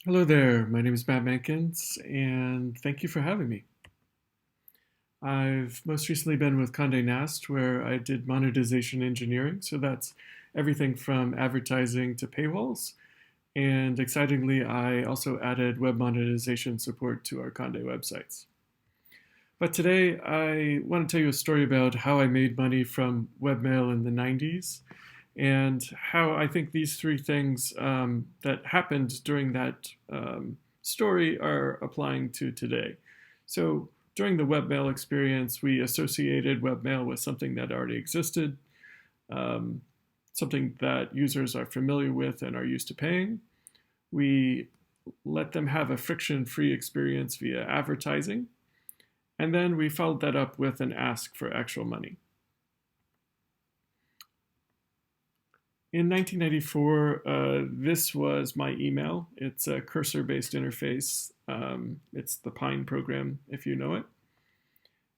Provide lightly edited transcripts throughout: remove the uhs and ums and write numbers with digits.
Hello there, my name is Matt Mankins, and thank you for having me. I've most recently been with Condé Nast, where I did monetization engineering, so that's everything from advertising to paywalls. And excitingly, I also added web monetization support to our Condé websites. But today, I want to tell you a story about how I made money from webmail in the 90s and how I think these three things that happened during that story are applying to today. So during the webmail experience, we associated webmail with something that already existed, um, something that users are familiar with and are used to paying. We let them have a friction-free experience via advertising, and then we followed that up with an ask for actual money. In 1994, this was my email. It's a cursor-based interface. It's the Pine program, if you know it.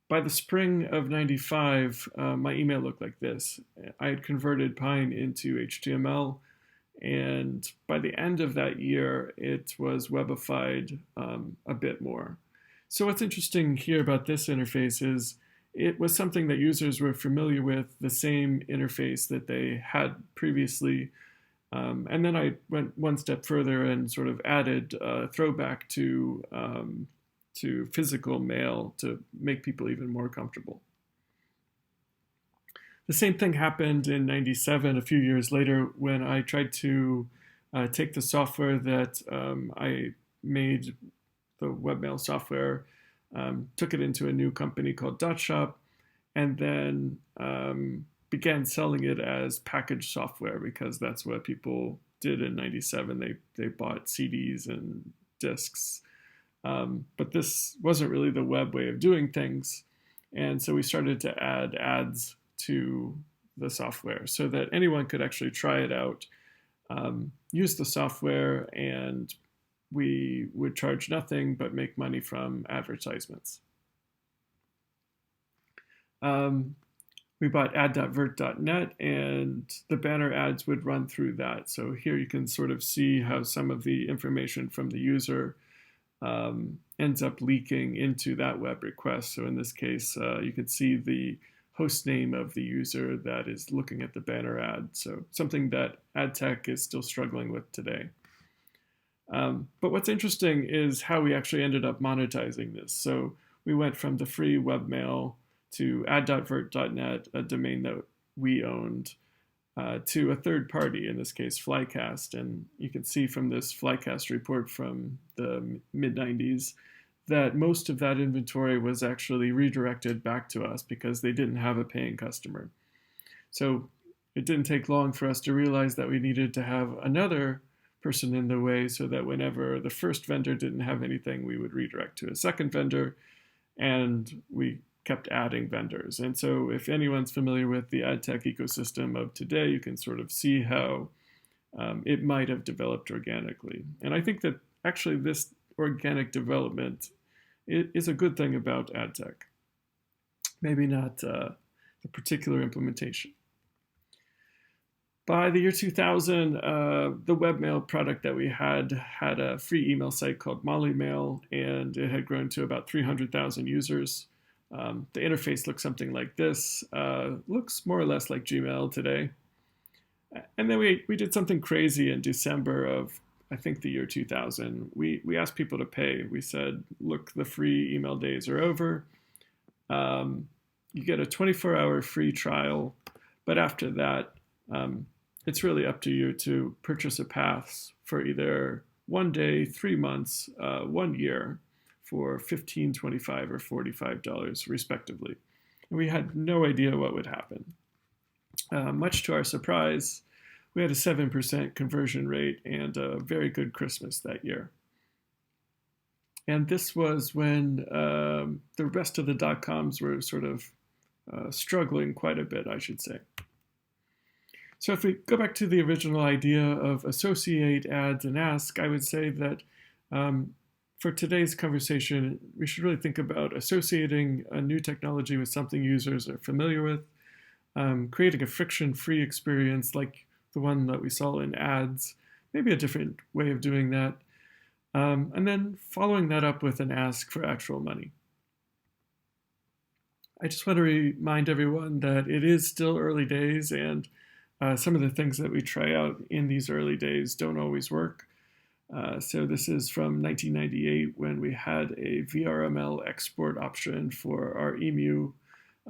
By the spring of 95, my email looked like this. I had converted Pine into HTML, and by the end of that year, it was webified a bit more. So what's interesting here about this interface is it was something that users were familiar with, the same interface that they had previously. And then I went one step further and sort of added a throwback to physical mail to make people even more comfortable. The same thing happened in 97, a few years later, when I tried to take the software that I made, the webmail software, took it into a new company called DotShop, and then began selling it as packaged software because that's what people did in 97. They bought CDs and discs. But this wasn't really the web way of doing things. And so we started to add ads to the software so that anyone could actually try it out, use the software, and we would charge nothing but make money from advertisements. We bought ad.vert.net, and the banner ads would run through that. So here you can sort of see how some of the information from the user ends up leaking into that web request. So in this case, you can see the host name of the user that is looking at the banner ad. So something that ad tech is still struggling with today. But what's interesting is how we actually ended up monetizing this. So we went from the free webmail to ad.vert.net, a domain that we owned, to a third party, in this case Flycast. And you can see from this Flycast report from the mid-90s that most of that inventory was actually redirected back to us because they didn't have a paying customer. So it didn't take long for us to realize that we needed to have another person in the way so that whenever the first vendor didn't have anything, we would redirect to a second vendor, and we kept adding vendors. And so if anyone's familiar with the ad tech ecosystem of today, you can sort of see how it might have developed organically. And I think that actually this organic development is a good thing about ad tech. Maybe not the particular implementation. By the year 2000, the webmail product that we had a free email site called Mollymail, and it had grown to about 300,000 users. The interface looks something like this, looks more or less like Gmail today. And then we did something crazy in December of, I think, the year 2000. We asked people to pay. We said, look, the free email days are over. You get a 24-hour free trial, but after that, it's really up to you to purchase a pass for either 1 day, 3 months, 1 year for $15, $25, or $45 respectively. And we had no idea what would happen. Much to our surprise, we had a 7% conversion rate and a very good Christmas that year. And this was when the rest of the dot-coms were sort of struggling quite a bit, I should say. So if we go back to the original idea of associate, ads, and ask, I would say that for today's conversation, we should really think about associating a new technology with something users are familiar with, creating a friction-free experience like the one that we saw in ads, maybe a different way of doing that, And then following that up with an ask for actual money. I just want to remind everyone that it is still early days, and some of the things that we try out in these early days don't always work. So this is from 1998 when we had a VRML export option for our EMU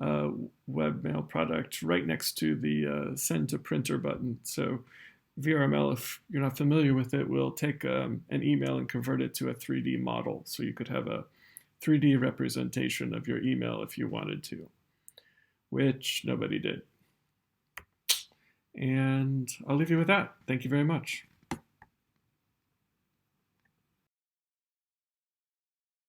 uh, webmail product right next to the send to printer button. So VRML, if you're not familiar with it, will take an email and convert it to a 3D model. So you could have a 3D representation of your email if you wanted to, which nobody did. And I'll leave you with that. Thank you very much.